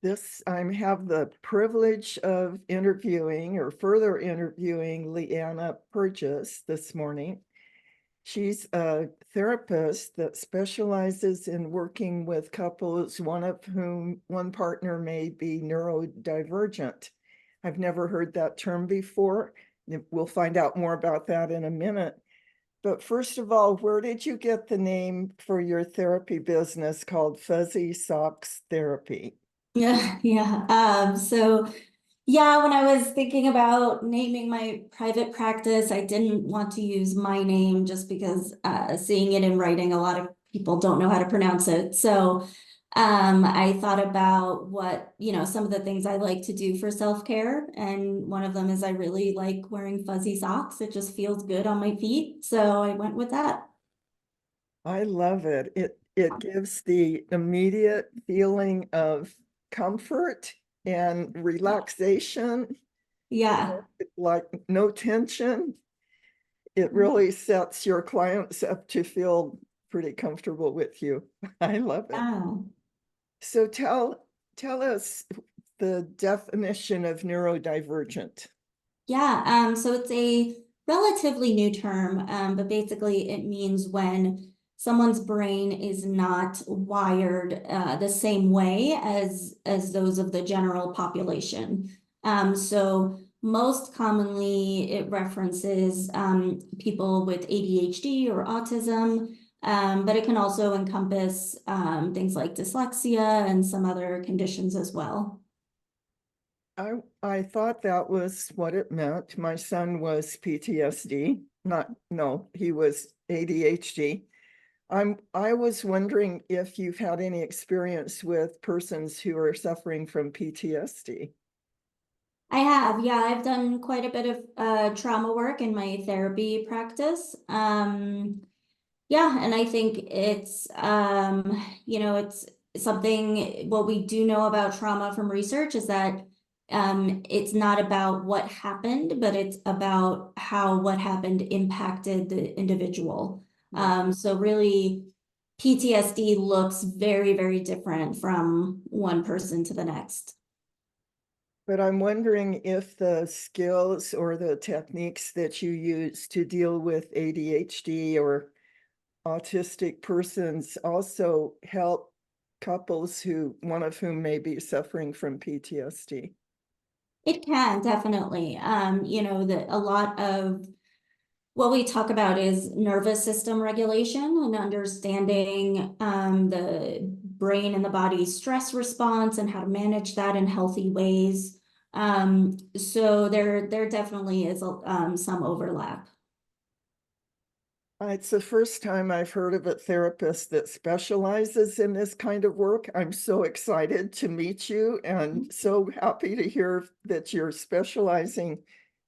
I have the privilege of interviewing or further interviewing Leanna Purchase this morning. She's a therapist that specializes in working with couples, one partner may be neurodivergent. I've never heard that term before. We'll find out more about that in a minute. But first of all, where did you get the name for your therapy business called Fuzzy Socks Therapy? Yeah. So yeah, when I was thinking about naming my private practice, I didn't want to use my name just because seeing it in writing, a lot of people don't know how to pronounce it. So I thought about some of the things I like to do for self-care. And one of them is I really like wearing fuzzy socks. It just feels good on my feet. So I went with that. I love it. It gives the immediate feeling of comfort and relaxation, Yeah. like no tension. It really sets your clients up to feel pretty comfortable with you. I love it. Yeah. So tell us the definition of neurodivergent. Yeah, so it's a relatively new term, but basically it means when someone's brain is not wired the same way as those of the general population. So most commonly it references people with ADHD or autism, but it can also encompass things like dyslexia and some other conditions as well. I thought that was what it meant. My son was PTSD. Not, no, he was ADHD. I was wondering if you've had any experience with persons who are suffering from PTSD. I have, yeah, I've done quite a bit of trauma work in my therapy practice. Yeah, and I think it's something, what we do know about trauma from research is that it's not about what happened, but it's about how what happened impacted the individual. Yeah. So really, PTSD looks very, very different from one person to the next. But I'm wondering if the skills or the techniques that you use to deal with ADHD or autistic persons also help couples one of whom may be suffering from PTSD. It can definitely. That a lot of what we talk about is nervous system regulation and understanding the brain and the body's stress response and how to manage that in healthy ways. So there definitely is some overlap. It's the first time I've heard of a therapist that specializes in this kind of work. I'm so excited to meet you and so happy to hear that you're specializing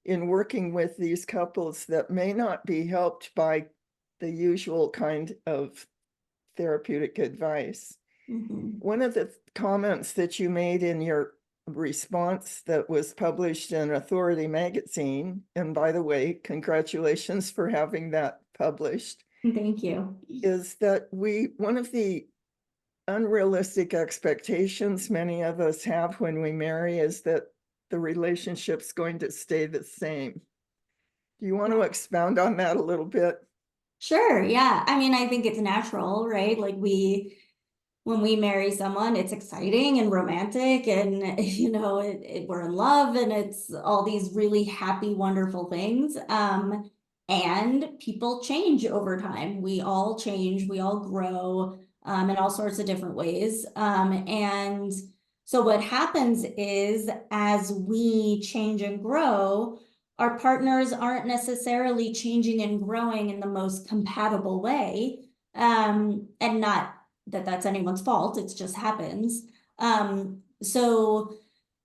in working with these couples that may not be helped by the usual kind of therapeutic advice. Mhm. One of the comments that you made in your response that was published in Authority magazine, and by the way, congratulations for having that published, Thank you. is that one of the unrealistic expectations many of us have when we marry is that the relationship's going to stay the same. Do you want to expound on that a little bit? Sure, yeah. I mean, I think it's natural, right? Like when we marry someone, it's exciting and romantic and we're in love and it's all these really happy, wonderful things. And people change over time. We all change, we all grow in all sorts of different ways. And so what happens is as we change and grow, our partners aren't necessarily changing and growing in the most compatible way. And not that that's anyone's fault, it just happens. So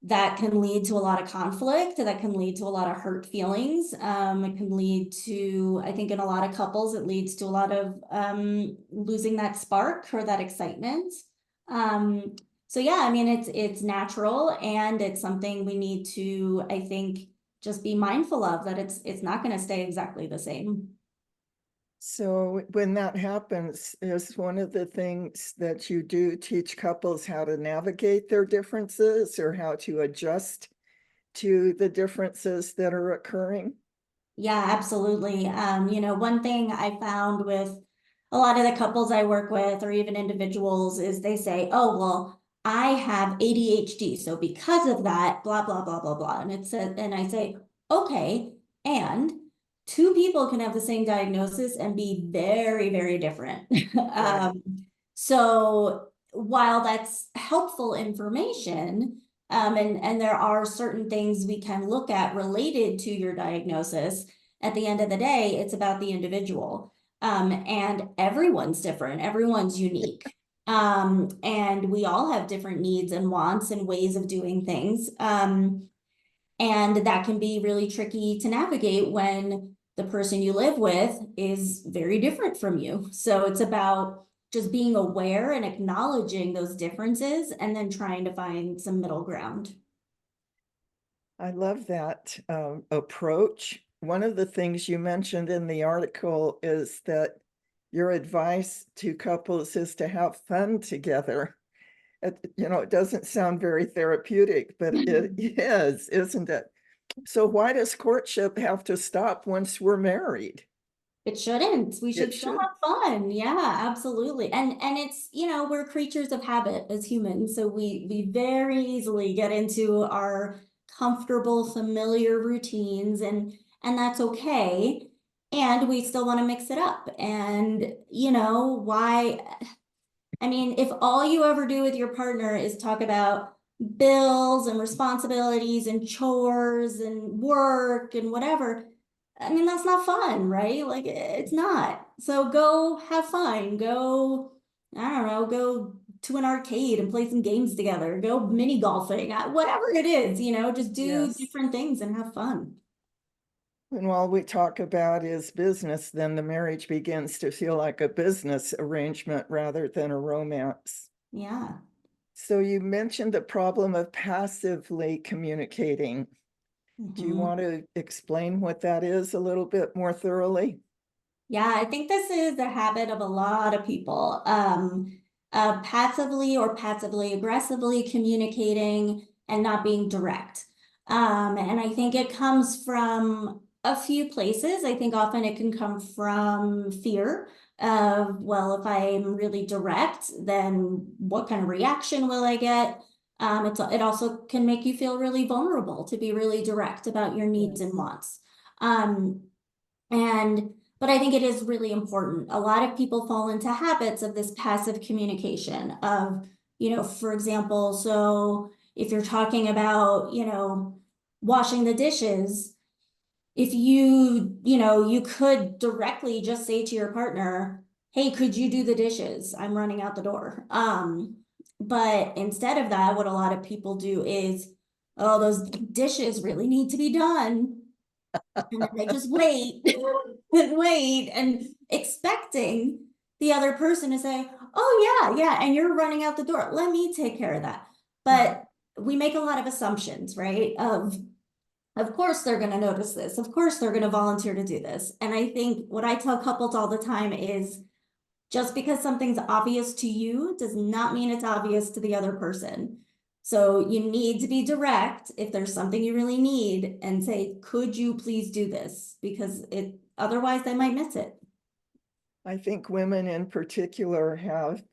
that can lead to a lot of conflict, that can lead to a lot of hurt feelings. It can lead to, I think in a lot of couples, it leads to a lot of losing that spark or that excitement. So yeah, I mean, it's natural and it's something we need to, I think, just be mindful of that it's not going to stay exactly the same. So when that happens, is one of the things that you do teach couples how to navigate their differences or how to adjust to the differences that are occurring? Yeah, absolutely. One thing I found with a lot of the couples I work with, or even individuals, is they say, "Oh, well, I have ADHD, so because of that, blah blah blah blah blah." And it says, and I say, "Okay, and two people can have the same diagnosis and be very, very different." Right. So while that's helpful information, and there are certain things we can look at related to your diagnosis. At the end of the day, it's about the individual. And everyone's different, everyone's unique. And we all have different needs and wants and ways of doing things. And that can be really tricky to navigate when the person you live with is very different from you. So it's about just being aware and acknowledging those differences and then trying to find some middle ground. I love that approach. One of the things you mentioned in the article is that your advice to couples is to have fun together. It doesn't sound very therapeutic, but it is, isn't it? So why does courtship have to stop once we're married? It shouldn't. We It should still should. have fun. Yeah, absolutely. And it's, we're creatures of habit as humans, so we very easily get into our comfortable, familiar routines and that's okay. And we still want to mix it up. And why I mean, if all you ever do with your partner is talk about bills and responsibilities and chores and work and whatever, I mean, that's not fun, right? Like, it's not. So go have fun. Go, I don't know, go to an arcade and play some games together. Go mini golfing, whatever it is, just do Yes. different things and have fun. And while we talk about is business, then the marriage begins to feel like a business arrangement rather than a romance. Yeah. So you mentioned the problem of passively communicating. Do you Mhm. want to explain what that is a little bit more thoroughly? Yeah, I think this is the habit of a lot of people. Passively or passively aggressively communicating and not being direct. And I think it comes from a few places. I think often it can come from fear of, well, if I'm really direct, then what kind of reaction will I get? It also can make you feel really vulnerable to be really direct about your needs and Yes. wants. Um, and but I think it is really important. A lot of people fall into habits of this passive communication of, for example, so if you're talking about, washing the dishes, if you could directly just say to your partner, "Hey, could you do the dishes? I'm running out the door." But instead of that, what a lot of people do is, "Oh, those dishes really need to be done." And then they just wait and wait and expecting the other person to say, "Oh, yeah, yeah." And you're running out the door. Let me take care of that. Mhm. But we make a lot of assumptions, right? Of course they're going to notice this. Of course they're going to volunteer to do this. And I think what I tell couples all the time is just because something's obvious to you does not mean it's obvious to the other person. So you need to be direct if there's something you really need and say, "Could you please do this?" Because otherwise they might miss it. I think women in particular have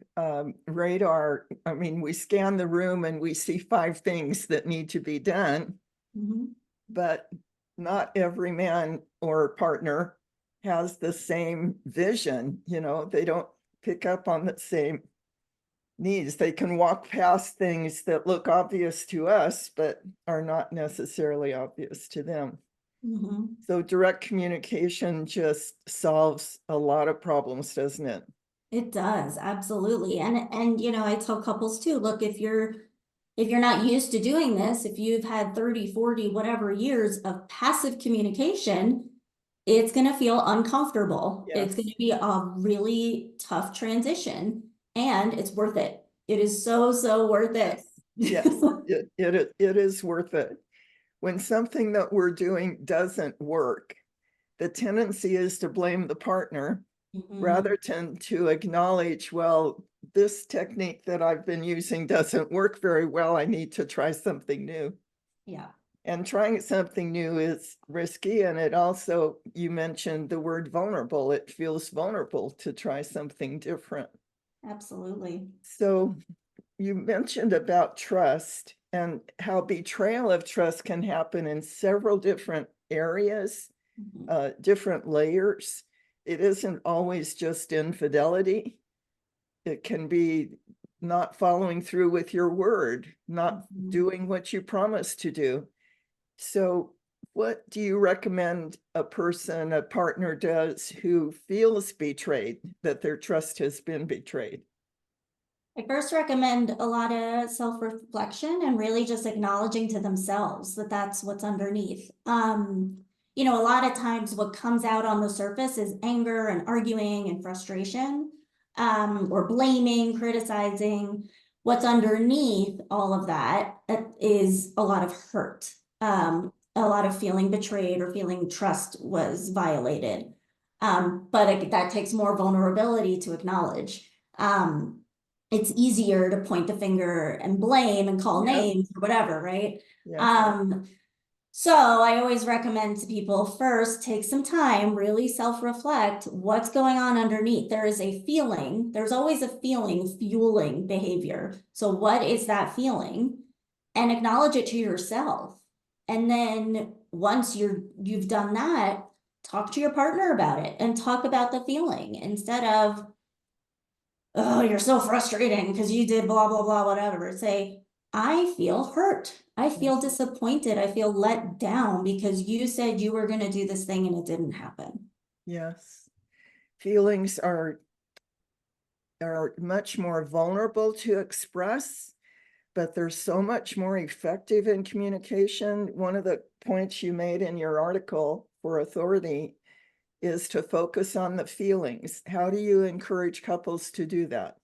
radar. I mean, we scan the room and we see 5 things that need to be done, Mhm. but not every man or partner has the same vision. They don't pick up on the same needs. They can walk past things that look obvious to us, but are not necessarily obvious to them. Mhm. So direct communication just solves a lot of problems, doesn't it? It does, absolutely. And I tell couples too, look, if you're not used to doing this, if you've had 30, 40, whatever years of passive communication, it's going to feel uncomfortable. It's going Yes, to be a really tough transition and it's worth it. It is so, so worth yes, it. yes. It is worth it. When something that we're doing doesn't work, the tendency is to blame the partner. rather than to acknowledge, well, this technique that I've been using doesn't work very well. I need to try something new. Yeah, And trying something new is risky. And it also, you mentioned the word vulnerable. It feels vulnerable to try something different. absolutely. So you mentioned about trust and how betrayal of trust can happen in several different areas, different layers. It isn't always just infidelity. It can be not following through with your word, not doing what you promised to do. So what do you recommend a person, a partner does who feels betrayed, that their trust has been betrayed? I first recommend a lot of self-reflection and really just acknowledging to themselves that that's what's underneath. You know, a lot of times what comes out on the surface is anger and arguing and frustration, or blaming, criticizing. What's underneath all of that is a lot of hurt, a lot of feeling betrayed or feeling trust was violated. But that takes more vulnerability to acknowledge. It's easier to point the finger and blame and call Yes, names or whatever, right? yes, So I always recommend to people first take some time, really self-reflect what's going on underneath. There is a feeling, there's always a feeling fueling behavior. So what is that feeling? And acknowledge it to yourself. And then once you've done that, talk to your partner about it and talk about the feeling instead of, oh, you're so frustrating because you did blah, blah, blah, whatever. Say, I feel hurt. I feel disappointed. I feel let down because you said you were going to do this thing and it didn't happen. yes. Feelings are much more vulnerable to express, but they're so much more effective in communication. One of the points you made in your article for Authority is to focus on the feelings. How do you encourage couples to do that?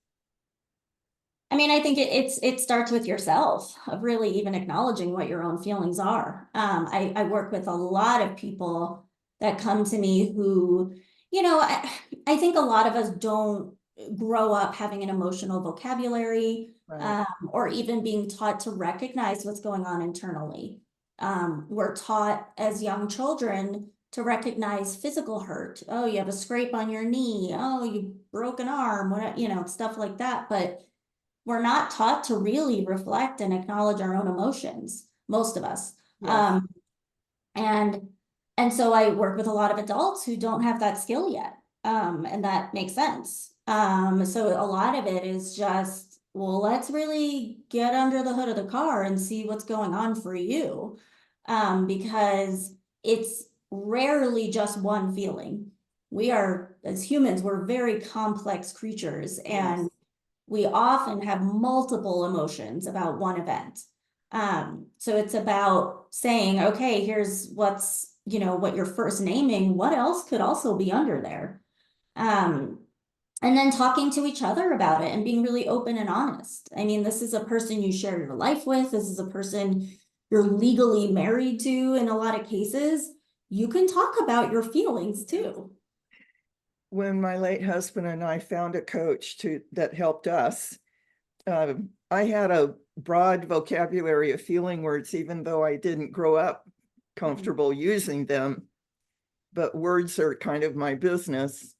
I mean, I think it starts with yourself of really even acknowledging what your own feelings are. I work with a lot of people that come to me who, you know, I think a lot of us don't grow up having an emotional vocabulary, Right. or even being taught to recognize what's going on internally. We're taught as young children to recognize physical hurt. Oh, you have a scrape on your knee. Oh, you broke an arm, what, you know, stuff like that. But we're not taught to really reflect and acknowledge our own emotions, most of us. Yes. And and so I work with a lot of adults who don't have that skill yet. And that makes sense. So a lot of it is just, well, let's really get under the hood of the car and see what's going on for you. Because it's rarely just one feeling. We are, as humans, we're very complex creatures, Yes. and we often have multiple emotions about one event. So it's about saying, okay, here's what's, you know, what you're first naming, what else could also be under there? Um, and then talking to each other about it and being really open and honest. I mean, this is a person you share your life with. This is a person you're legally married to in a lot of cases. You can talk about your feelings too. When my late husband and I found a coach that helped us, I had a broad vocabulary of feeling words, even though I didn't grow up comfortable using them. But words are kind of my business.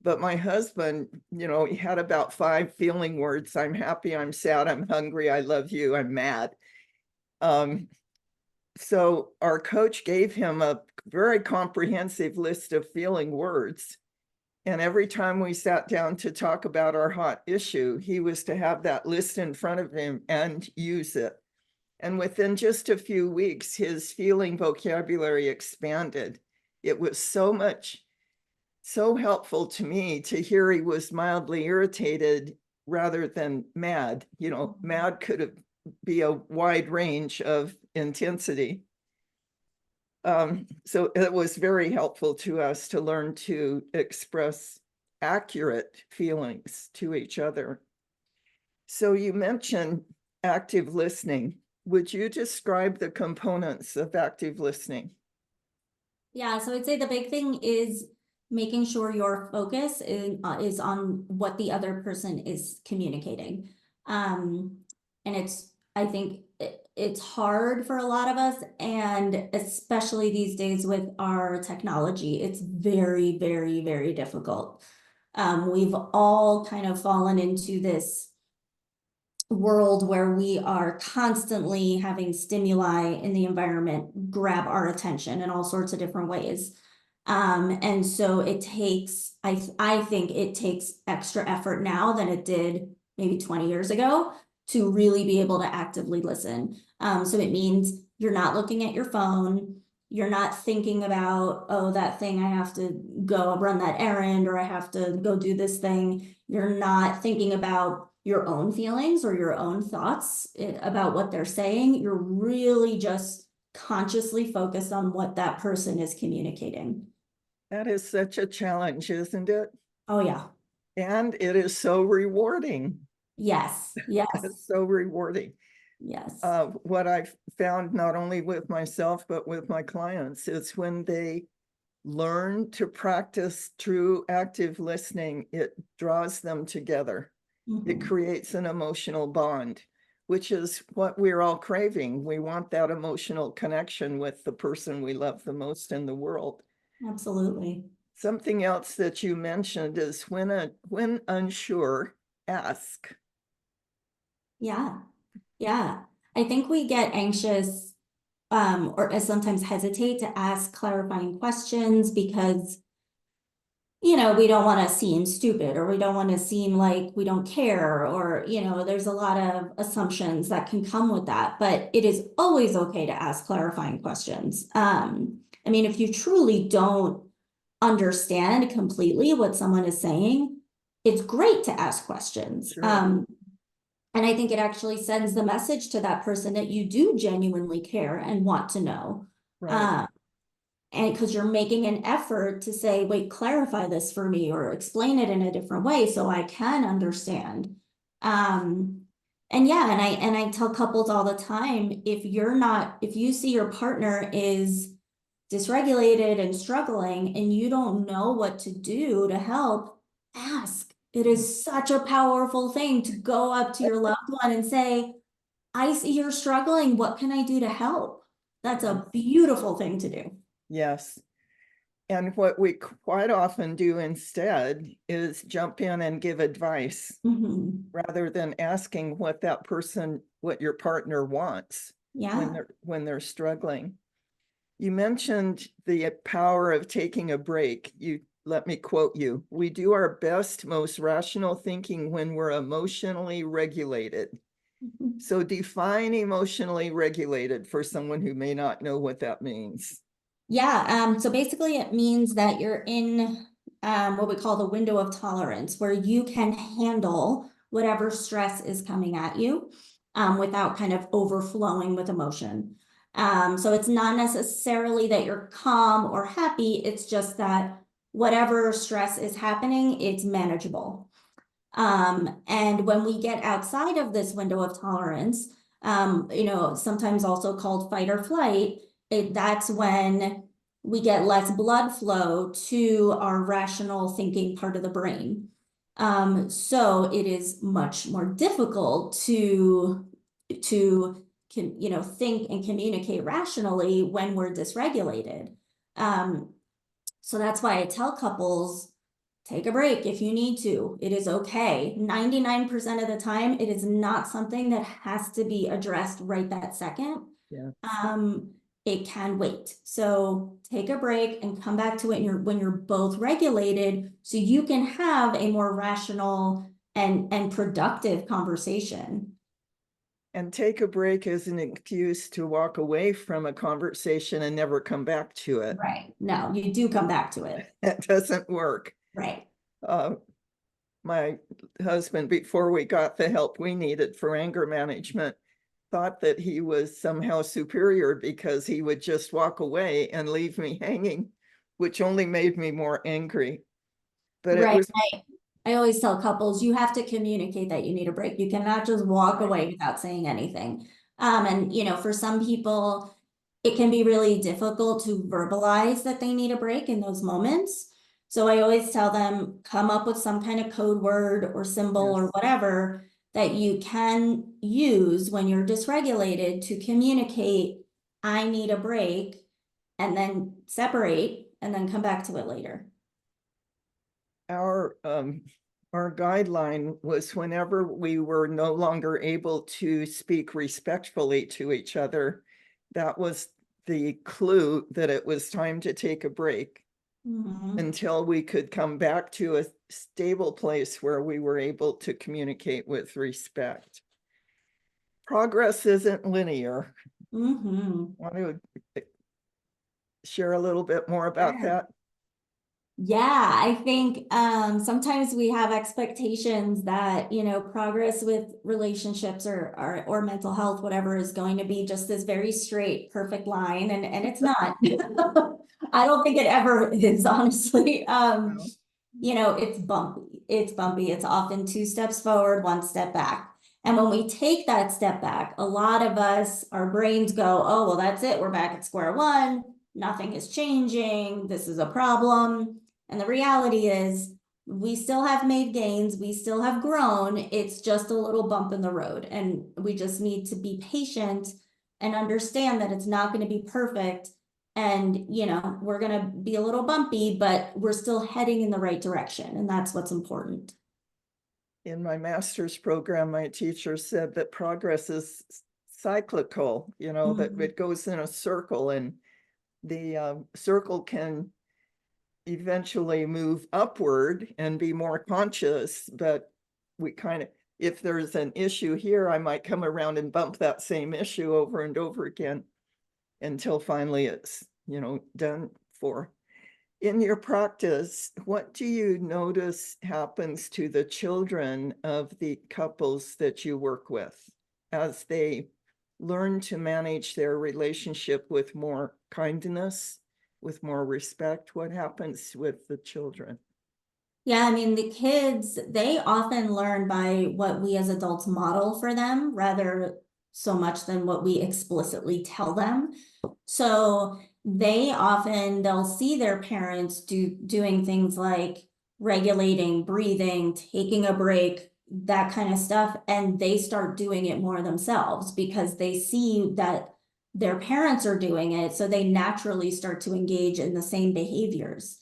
But my husband, he had about 5 feeling words. I'm happy, I'm sad, I'm hungry, I love you, I'm mad. So our coach gave him a very comprehensive list of feeling words. And every time we sat down to talk about our hot issue, he was to have that list in front of him and use it. And within just a few weeks, his feeling vocabulary expanded. It was so helpful to me to hear he was mildly irritated rather than mad. Mad could be a wide range of intensity. So it was very helpful to us to learn to express accurate feelings to each other. So you mentioned active listening. Would you describe the components of active listening? Yeah, so I'd say the big thing is making sure your focus is on what the other person is communicating. And I think it's hard for a lot of us, and especially these days with our technology, it's very, very, very difficult. We've all kind of fallen into this world where we are constantly having stimuli in the environment grab our attention in all sorts of different ways. And so it takes, I think it takes extra effort now than it did maybe 20 years ago to really be able to actively listen. So it means you're not looking at your phone. You're not thinking about, oh, that thing, I have to go run that errand, or I have to go do this thing. You're not thinking about your own feelings or your own thoughts about what they're saying. You're really just consciously focused on what that person is communicating. That is such a challenge, isn't it? Oh, yeah. And it is so rewarding. Yes. Yes. It's so rewarding. Yes. What I've found not only with myself, but with my clients is when they learn to practice true active listening, it draws them together. It creates an emotional bond, which is what we're all craving. We want that emotional connection with the person we love the most in the world. Absolutely. Something else that you mentioned is when unsure, ask. Yeah. Yeah. I think we get anxious or sometimes hesitate to ask clarifying questions because we don't want to seem stupid, or we don't want to seem like we don't care, or, there's a lot of assumptions that can come with that, but it is always okay to ask clarifying questions. I mean, if you truly don't understand completely what someone is saying, it's great to ask questions. Sure. And I think it actually sends the message to that person that you do genuinely care and want to know. Right. And because you're making an effort to say, wait, clarify this for me, or explain it in a different way so I can understand. And yeah, and I tell couples all the time, if you see your partner is dysregulated and struggling and you don't know what to do to help, ask. It is such a powerful thing to go up to your loved one and say, I see you're struggling. What can I do to help? That's a beautiful thing to do. Yes. And what we quite often do instead is jump in and give advice rather than asking what your partner wants Yeah. when they're struggling. You mentioned the power of taking a break. Let me quote you. We do our best, most rational thinking when we're emotionally regulated. So define emotionally regulated for someone who may not know what that means. Yeah, so basically it means that you're in what we call the window of tolerance, where you can handle whatever stress is coming at you without kind of overflowing with emotion. So it's not necessarily that you're calm or happy, it's just that whatever stress is happening, it's manageable. And when we get outside of this window of tolerance, sometimes also called fight or flight, that's when we get less blood flow to our rational thinking part of the brain. So it is much more difficult to think and communicate rationally when we're dysregulated. So that's why I tell couples, take a break if you need to. It is okay. 99% of the time, it is not something that has to be addressed right that second. Yeah. It can wait. So take a break and come back to it when you're both regulated, so you can have a more rational and productive conversation. And take a break as an excuse to walk away from a conversation and never come back to it. Right. No, you do come back to it. That doesn't work. Right. My husband, before we got the help we needed for anger management, thought that he was somehow superior because he would just walk away and leave me hanging, which only made me more angry. But it Right. was I always tell couples, you have to communicate that you need a break. You cannot just walk away without saying anything. And for some people, it can be really difficult to verbalize that they need a break in those moments. So I always tell them, come up with some kind of code word or symbol or Yes. whatever that you can use when you're dysregulated to communicate, I need a break, and then separate and then come back to it later. Our guideline was whenever we were no longer able to speak respectfully to each other, that was the clue that it was time to take a break Mhm. until we could come back to a stable place where we were able to communicate with respect. Progress isn't linear. Mhm. Want to share a little bit more about Sure. that? Yeah, I think sometimes we have expectations that, you know, progress with relationships or mental health, whatever, is going to be just this very straight, perfect line, and it's not. I don't think it ever is, honestly. No. You know, it's bumpy. It's bumpy. It's often two steps forward, one step back. And when we take that step back, a lot of us, our brains go, oh, well, that's it. We're back at square one. Nothing is changing. This is a problem. And the reality is, we still have made gains. We still have grown. It's just a little bump in the road. And we just need to be patient and understand that it's not going to be perfect. And, you know, we're going to be a little bumpy, but we're still heading in the right direction. And that's what's important. In my master's program, my teacher said that progress is cyclical, that Mhm. it goes in a circle, and the circle can eventually move upward and be more conscious, but we kind of, if there's an issue here, I might come around and bump that same issue over and over again until finally it's, done for. In your practice, what do you notice happens to the children of the couples that you work with as they learn to manage their relationship with more kindness, with more respect? What happens with the children? Yeah, I mean, the kids, they often learn by what we as adults model for them rather so much than what we explicitly tell them. So they'll see their parents doing things like regulating, breathing, taking a break, that kind of stuff, and they start doing it more themselves because they see that their parents are doing it, so they naturally start to engage in the same behaviors,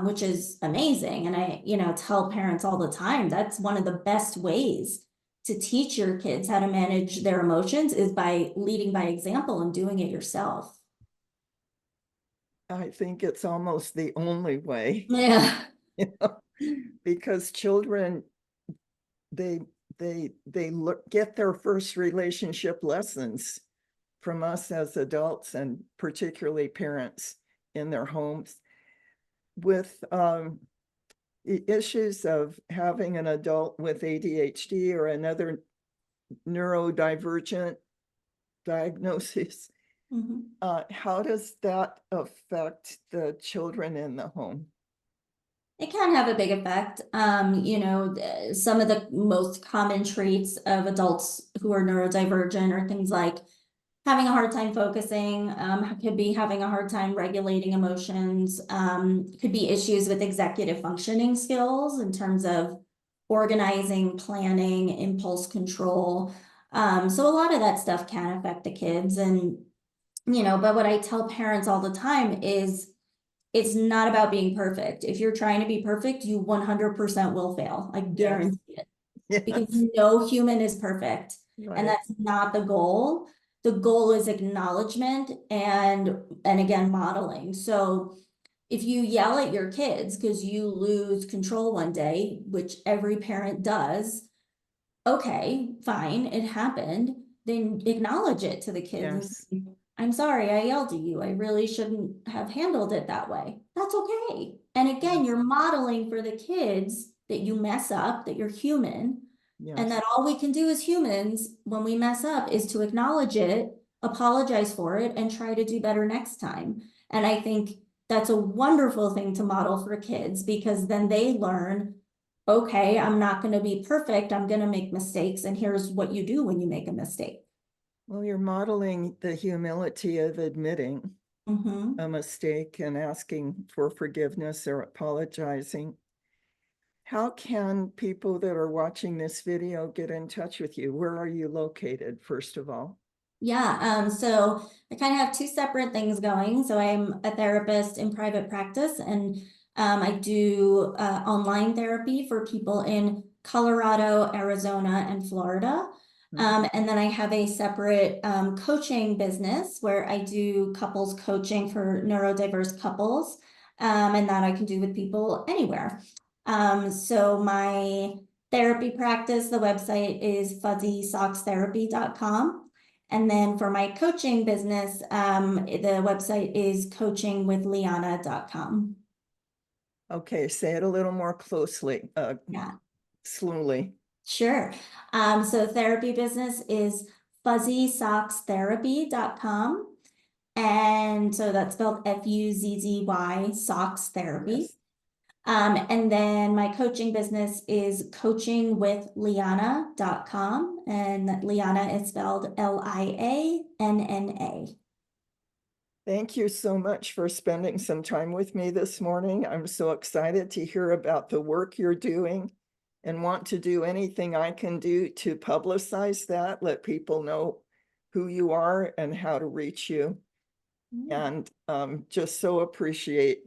which is amazing. And I, tell parents all the time, that's one of the best ways to teach your kids how to manage their emotions is by leading by example and doing it yourself. I think it's almost the only way, Yeah. you know, because children, they get their first relationship lessons from us as adults, and particularly parents in their homes, with the issues of having an adult with ADHD or another neurodivergent diagnosis. Mhm. How does that affect the children in the home? It can have a big effect. Some of the most common traits of adults who are neurodivergent are things like having a hard time focusing, could be having a hard time regulating emotions, could be issues with executive functioning skills in terms of organizing, planning, impulse control. So a lot of that stuff can affect the kids. And, but what I tell parents all the time is it's not about being perfect. If you're trying to be perfect, you 100% will fail. I Yes, guarantee it, because yes, no human is perfect. And right. that's not the goal. The goal is acknowledgement and again, modeling. So if you yell at your kids because you lose control one day, which every parent does, okay, fine, it happened, then acknowledge it to the kids and Yes, say, I'm sorry, I yelled at you. I really shouldn't have handled it that way. That's okay. And again, yes, you're modeling for the kids that you mess up, that you're human, and yes. that all we can do as humans when we mess up is to acknowledge it, apologize for it, and try to do better next time. And I think that's a wonderful thing to model for kids because then they learn, okay, I'm not going to be perfect. I'm going to make mistakes. And here's what you do when you make a mistake. Well, you're modeling the humility of admitting. Mhm. a mistake and asking for forgiveness or apologizing. How can people that are watching this video get in touch with you? Where are you located, first of all? Yeah, so I kind of have two separate things going. So I'm a therapist in private practice, and I do online therapy for people in Colorado, Arizona, and Florida. And then I have a separate coaching business where I do couples coaching for neurodiverse couples, and that I can do with people anywhere. So my therapy practice, the website is fuzzysockstherapy.com. And then for my coaching business, the website is coachingwithliana.com. Okay, say it a little more closely, Yeah, slowly. sure. So therapy business is fuzzysockstherapy.com. And so that's spelled Fuzzy, socks therapy. Yes. And then my coaching business is coachingwithliana.com. And Liana is spelled Lianna. Thank you so much for spending some time with me this morning. I'm so excited to hear about the work you're doing and want to do anything I can do to publicize that, let people know who you are and how to reach you. And just so appreciate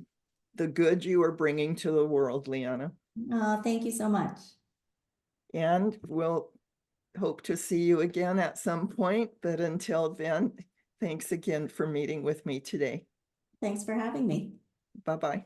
the good you are bringing to the world, Liana. Thank you so much. And we'll hope to see you again at some point. But until then, thanks again for meeting with me today. Thanks for having me. Bye-bye.